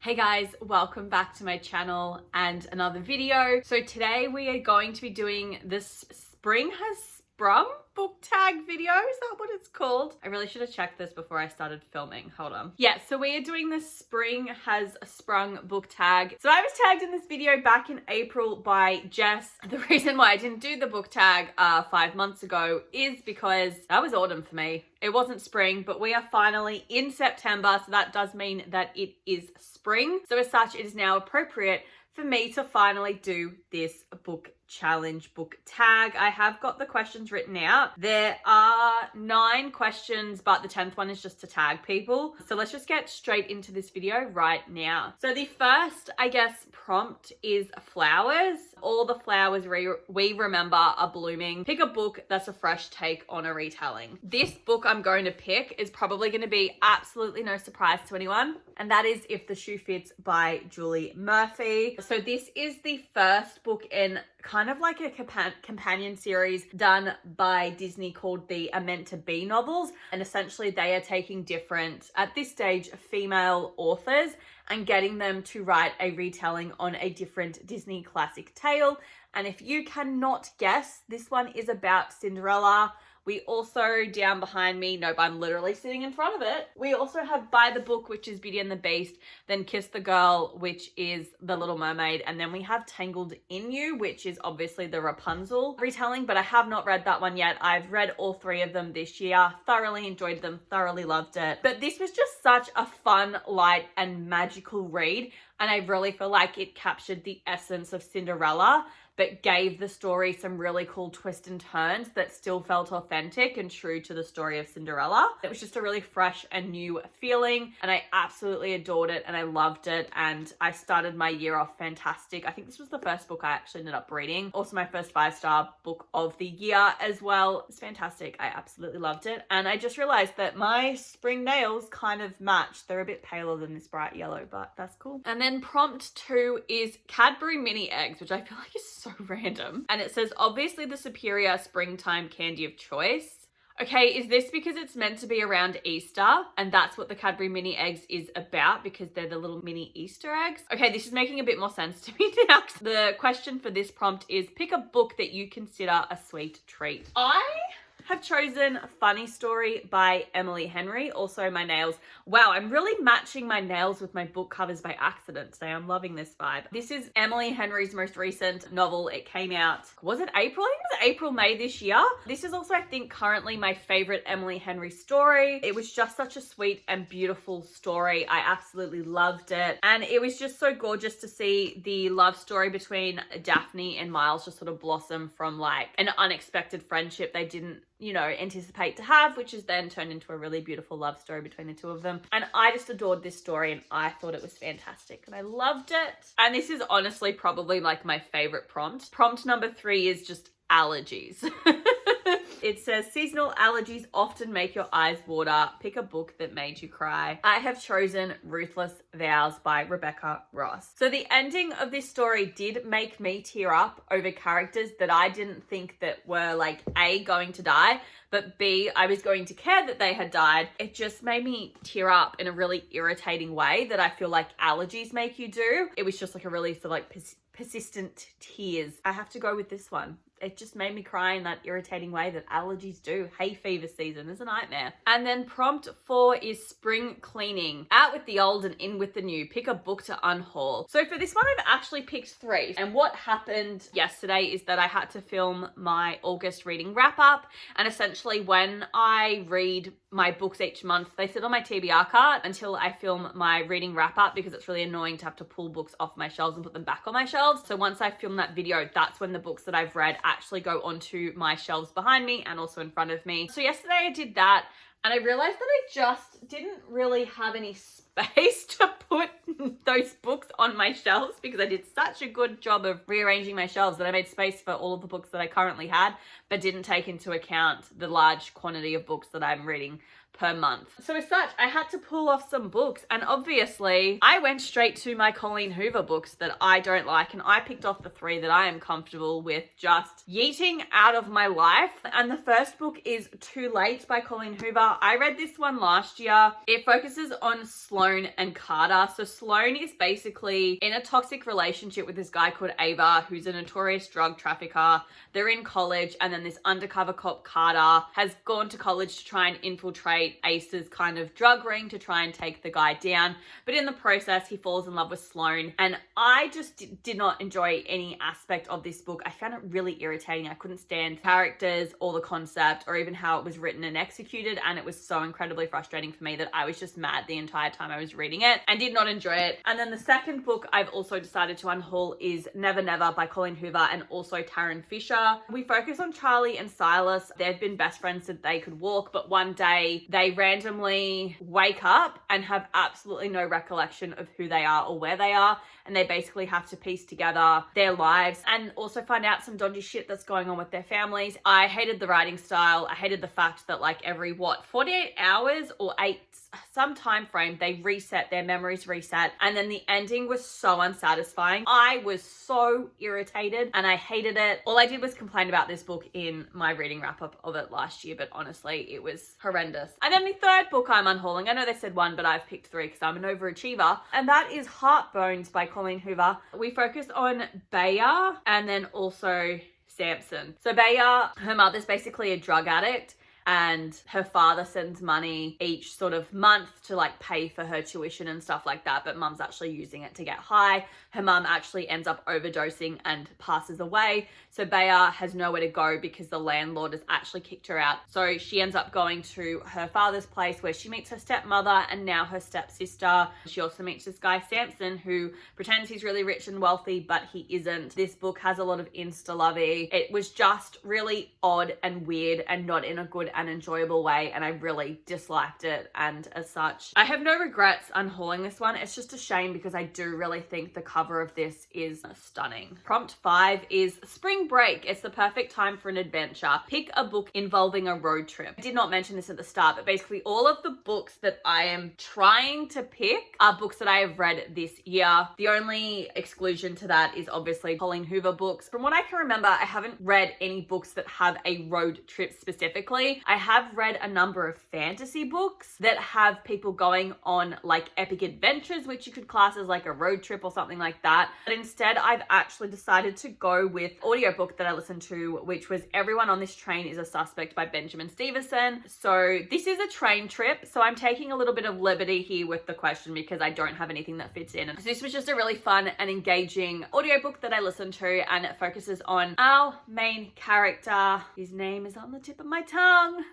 Hey guys, welcome back to my channel and another video. So today we are going to be doing this Spring Has Sprung book tag video. Is that what it's called? I really should have checked this before I started filming. Hold on. Yeah, so we are doing this Spring Has Sprung book tag. So I was tagged in this video back in April by Jess. The reason why I didn't do the book tag 5 months ago is because that was autumn for me. It wasn't spring, but we are finally in September, so that does mean that it is spring. So as such, it is now appropriate for me to finally do this book challenge book tag. I have got the questions written out. There are 9 questions, but the 10th one is just to tag people. So let's just get straight into this video right now. So the first, I guess, prompt is flowers. All the flowers we remember are blooming. Pick a book that's a fresh take on a retelling. This book I'm going to pick is probably going to be absolutely no surprise to anyone, and that is If the Shoe Fits by Julie Murphy. So this is the first book in kind of like a companion series done by Disney called the Are Meant to Be novels. And essentially they are taking different, at this stage, female authors and getting them to write a retelling on a different Disney classic tale. And if you cannot guess, this one is about Cinderella. We also, down behind me, nope, I'm literally sitting in front of it. We also have By the Book, which is Beauty and the Beast, then Kiss the Girl, which is The Little Mermaid, and then we have Tangled in You, which is obviously the Rapunzel retelling, but I have not read that one yet. I've read all 3 of them this year, thoroughly enjoyed them, thoroughly loved it. But this was just such a fun, light, and magical read, and I really feel like it captured the essence of Cinderella, but gave the story some really cool twists and turns that still felt authentic and true to the story of Cinderella. It was just a really fresh and new feeling, and I absolutely adored it and I loved it, and I started my year off fantastic. I think this was the first book I actually ended up reading. Also my first 5-star book of the year as well. It's fantastic. I absolutely loved it, and I just realized that my spring nails kind of match. They're a bit paler than this bright yellow, but that's cool. And then prompt 2 is Cadbury Mini eggs, which I feel like is so random. And it says, obviously the superior springtime candy of choice. Okay, is this because it's meant to be around Easter and that's what the Cadbury Mini eggs is about, because they're the little mini Easter eggs? Okay, this is making a bit more sense to me now. The question for this prompt is pick a book that you consider a sweet treat. I have chosen Funny Story by Emily Henry. Also my nails. Wow, I'm really matching my nails with my book covers by accident today. I'm loving this vibe. This is Emily Henry's most recent novel. It came out, was it April? I think it was April, May this year. This is also, I think, currently my favorite Emily Henry story. It was just such a sweet and beautiful story. I absolutely loved it. And it was just so gorgeous to see the love story between Daphne and Miles just sort of blossom from like an unexpected friendship they didn't, you know, anticipate to have, which is then turned into a really beautiful love story between the 2 of them. And I just adored this story and I thought it was fantastic and I loved it. And this is honestly probably like my favorite prompt. Prompt number 3 is just allergies. It says, seasonal allergies often make your eyes water. Pick a book that made you cry. I have chosen Ruthless Vows by Rebecca Ross. So the ending of this story did make me tear up over characters that I didn't think that were like A, going to die, but B, I was going to care that they had died. It just made me tear up in a really irritating way that I feel like allergies make you do. It was just like a really sort of like persistent tears. I have to go with this one. It just made me cry in that irritating way that allergies do. Hay fever season is a nightmare. And then prompt 4 is spring cleaning. Out with the old and in with the new. Pick a book to unhaul. So for this one, I've actually picked 3. And what happened yesterday is that I had to film my August reading wrap up. And essentially when I read my books each month, they sit on my TBR card until I film my reading wrap up, because it's really annoying to have to pull books off my shelves and put them back on my shelves. So once I film that video, that's when the books that I've read actually go onto my shelves behind me and also in front of me. So yesterday I did that and I realized that I just didn't really have any space to put those books on my shelves, because I did such a good job of rearranging my shelves that I made space for all of the books that I currently had, but didn't take into account the large quantity of books that I'm reading per month. So as such, I had to pull off some books, and obviously I went straight to my Colleen Hoover books that I don't like, and I picked off the 3 that I am comfortable with just yeeting out of my life. And the first book is Too Late by Colleen Hoover. I read this one last year. It focuses on Sloane and Carter. So Sloane is basically in a toxic relationship with this guy called Ava, who's a notorious drug trafficker. They're in college, and then this undercover cop Carter has gone to college to try and infiltrate Ace's kind of drug ring to try and take the guy down. But in the process, he falls in love with Sloane. And I just did not enjoy any aspect of this book. I found it really irritating. I couldn't stand characters or the concept or even how it was written and executed. And it was so incredibly frustrating for me that I was just mad the entire time I was reading it and did not enjoy it. And then the second book I've also decided to unhaul is Never Never by Colleen Hoover and also Taryn Fisher. We focus on Charlie and Silas. They've been best friends since they could walk, but one day they randomly wake up and have absolutely no recollection of who they are or where they are, and they basically have to piece together their lives and also find out some dodgy shit that's going on with their families. I hated the writing style. I hated the fact that like every 48 hours or some time frame, they reset, their memories reset, and then the ending was so unsatisfying. I was so irritated and I hated it. All I did was complain about this book in my reading wrap up of it last year, but honestly it was horrendous. And then the third book I'm unhauling, I know they said 1, but I've picked 3 because I'm an overachiever, and that is Heartbones by Colleen Hoover. We focus on Baya and then also Samson. So Baya, her mother's basically a drug addict, and her father sends money each sort of month to like pay for her tuition and stuff like that, but mum's actually using it to get high. Her mum actually ends up overdosing and passes away. So Baya has nowhere to go because the landlord has actually kicked her out. So she ends up going to her father's place where she meets her stepmother and now her stepsister. She also meets this guy Samson who pretends he's really rich and wealthy, but he isn't. This book has a lot of insta-lovey. It was just really odd and weird and not in a good and enjoyable way, and I really disliked it. And as such, I have no regrets unhauling this one. It's just a shame because I do really think the cover of this is stunning. Prompt 5 is Spring Break. It's the perfect time for an adventure. Pick a book involving a road trip. I did not mention this at the start, but basically all of the books that I am trying to pick are books that I have read this year. The only exclusion to that is obviously Colleen Hoover books. From what I can remember, I haven't read any books that have a road trip specifically. I have read a number of fantasy books that have people going on like epic adventures, which you could class as like a road trip or something like that. But instead, I've actually decided to go with audiobook that I listened to, which was Everyone on This Train is a Suspect by Benjamin Stevenson. So this is a train trip. So I'm taking a little bit of liberty here with the question because I don't have anything that fits in. So this was just a really fun and engaging audiobook that I listened to, and it focuses on our main character. His name is on the tip of my tongue.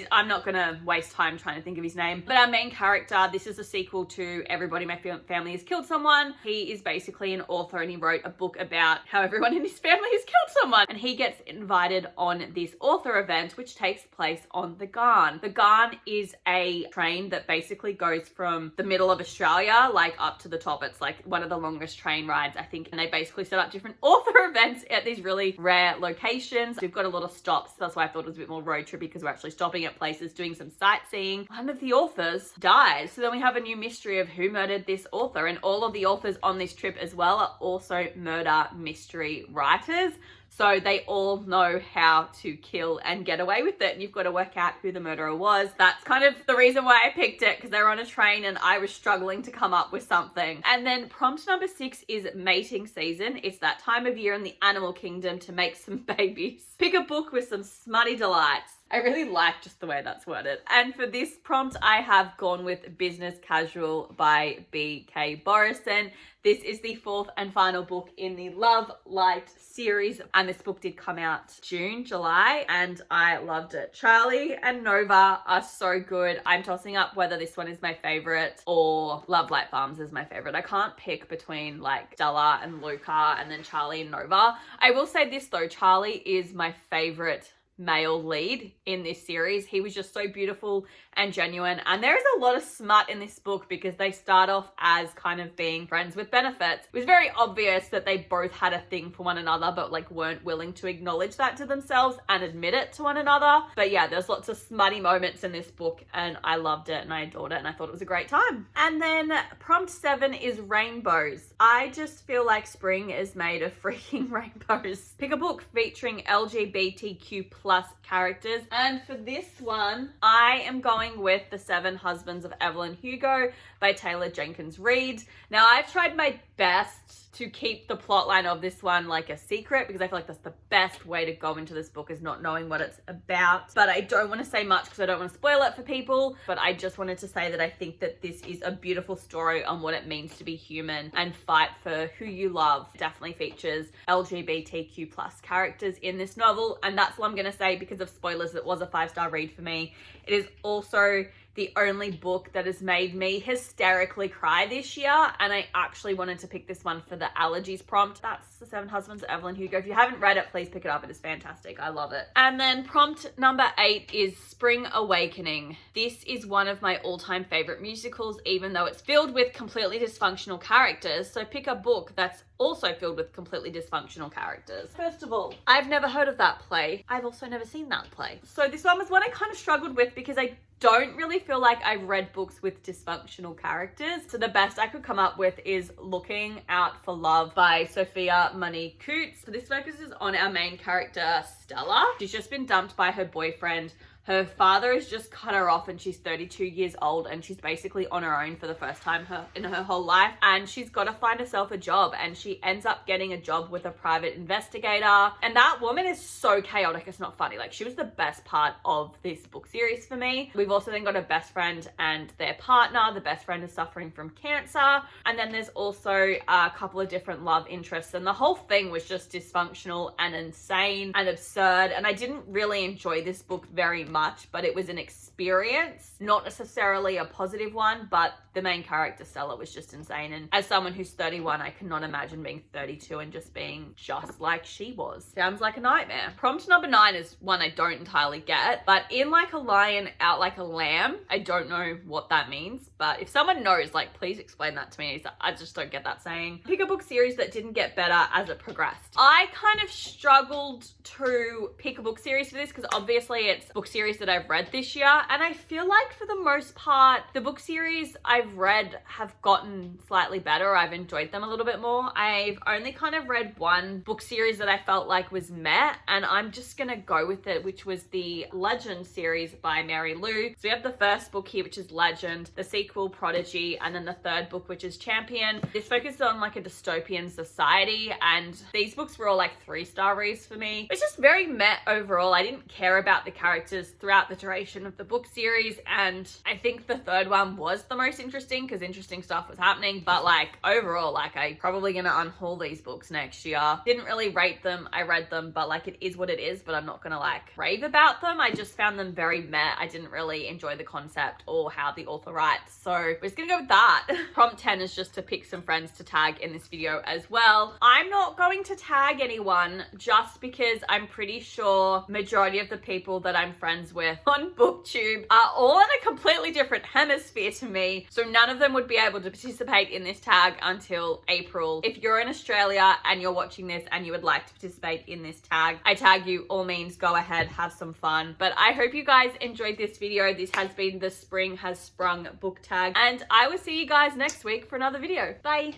I'm not gonna waste time trying to think of his name. But our main character, this is a sequel to Everybody in My Family Has Killed Someone. He is basically an author and he wrote a book about how everyone in his family has killed someone. And he gets invited on this author event, which takes place on the Garn. The Garn is a train that basically goes from the middle of Australia, like up to the top. It's like one of the longest train rides, I think. And they basically set up different author events at these really rare locations. We've got a lot of stops. That's why I thought it was a bit more road trip, because we're actually stopping at places, doing some sightseeing. One of the authors died. So then we have a new mystery of who murdered this author. And all of the authors on this trip as well are also murder mystery writers. So they all know how to kill and get away with it. And you've got to work out who the murderer was. That's kind of the reason why I picked it, because they were on a train and I was struggling to come up with something. And then prompt number 6 is mating season. It's that time of year in the animal kingdom to make some babies. Pick a book with some smutty delights. I really like just the way that's worded. And for this prompt, I have gone with Business Casual by B.K. Borison. This is the 4th and final book in the Love Light series. And this book did come out June, July, and I loved it. Charlie and Nova are so good. I'm tossing up whether this one is my favorite or Love Light Farms is my favorite. I can't pick between like Stella and Luca and then Charlie and Nova. I will say this though, Charlie is my favorite male lead in this series. He was just so beautiful and genuine. And there is a lot of smut in this book because they start off as kind of being friends with benefits. It was very obvious that they both had a thing for one another, but like weren't willing to acknowledge that to themselves and admit it to one another. But yeah, there's lots of smutty moments in this book and I loved it and I adored it and I thought it was a great time. And then prompt 7 is rainbows. I just feel like spring is made of freaking rainbows. Pick a book featuring LGBTQ plus characters. And for this one, I am going with The Seven Husbands of Evelyn Hugo by Taylor Jenkins Reid. Now, I've tried my best to keep the plotline of this one like a secret because I feel like that's the best way to go into this book, is not knowing what it's about. But I don't want to say much because I don't want to spoil it for people. But I just wanted to say that I think that this is a beautiful story on what it means to be human and fight for who you love. It definitely features LGBTQ plus characters in this novel. And that's all I'm going to say because of spoilers. It was a 5-star read for me. It is also the only book that has made me hysterically cry this year, and I actually wanted to pick this one for the Allergies prompt. That's The Seven Husbands of Evelyn Hugo. If you haven't read it, please pick it up. It is fantastic. I love it. And then prompt number 8 is Spring Awakening. This is one of my all-time favorite musicals, even though it's filled with completely dysfunctional characters. So pick a book that's also filled with completely dysfunctional characters. First of all, I've never heard of that play. I've also never seen that play. So this one was one I kind of struggled with because I don't really feel like I've read books with dysfunctional characters. So the best I could come up with is Looking Out for Love by Sophia Money Coots. So this focuses on our main character, Stella. She's just been dumped by her boyfriend. Her father has just cut her off and she's 32 years old and she's basically on her own for the first time in her whole life, and she's got to find herself a job, and she ends up getting a job with a private investigator, and that woman is so chaotic, it's not funny. Like, she was the best part of this book series for me. We've also then got a best friend and their partner. The best friend is suffering from cancer, and then there's also a couple of different love interests, and the whole thing was just dysfunctional and insane and absurd, and I didn't really enjoy this book very much, but it was an experience, not necessarily a positive one, but the main character Stella was just insane, and as someone who's 31, I cannot imagine being 32 and just being just like she was. Sounds like a nightmare. Prompt number 9 is one I don't entirely get, but in like a lion, out like a lamb. I don't know what that means, but if someone knows, like, please explain that to me. I just don't get that saying. Pick a book series that didn't get better as it progressed. I kind of struggled to pick a book series for this because obviously it's a book series that I've read this year, and I feel like for the most part the book series I've read have gotten slightly better. I've enjoyed them a little bit more. I've only kind of read one book series that I felt like was meh, and I'm just gonna go with it, which was the Legend series by Mary Lou. So we have the first book here, which is Legend, the sequel Prodigy, and then the third book, which is Champion. This focuses on like a dystopian society, and these books were all like 3-star reads for me. It's just very meh overall. I didn't care about the characters throughout the duration of the book series, and I think the third one was the most interesting because interesting stuff was happening, but like overall, like, I'm probably gonna unhaul these books next year. Didn't really rate them. I read them, but like, it is what it is, but I'm not gonna like rave about them. I just found them very meh. I didn't really enjoy the concept or how the author writes, so we're just gonna go with that. Prompt 10 is just to pick some friends to tag in this video as well. I'm not going to tag anyone just because I'm pretty sure majority of the people that I'm friends with on BookTube are all in a completely different hemisphere to me, so none of them would be able to participate in this tag until April. If you're in Australia and you're watching this and you would like to participate in this tag, I tag you. All means, go ahead, have some fun. But I hope you guys enjoyed this video. This has been the Spring Has Sprung book tag, and I will see you guys next week for another video. Bye.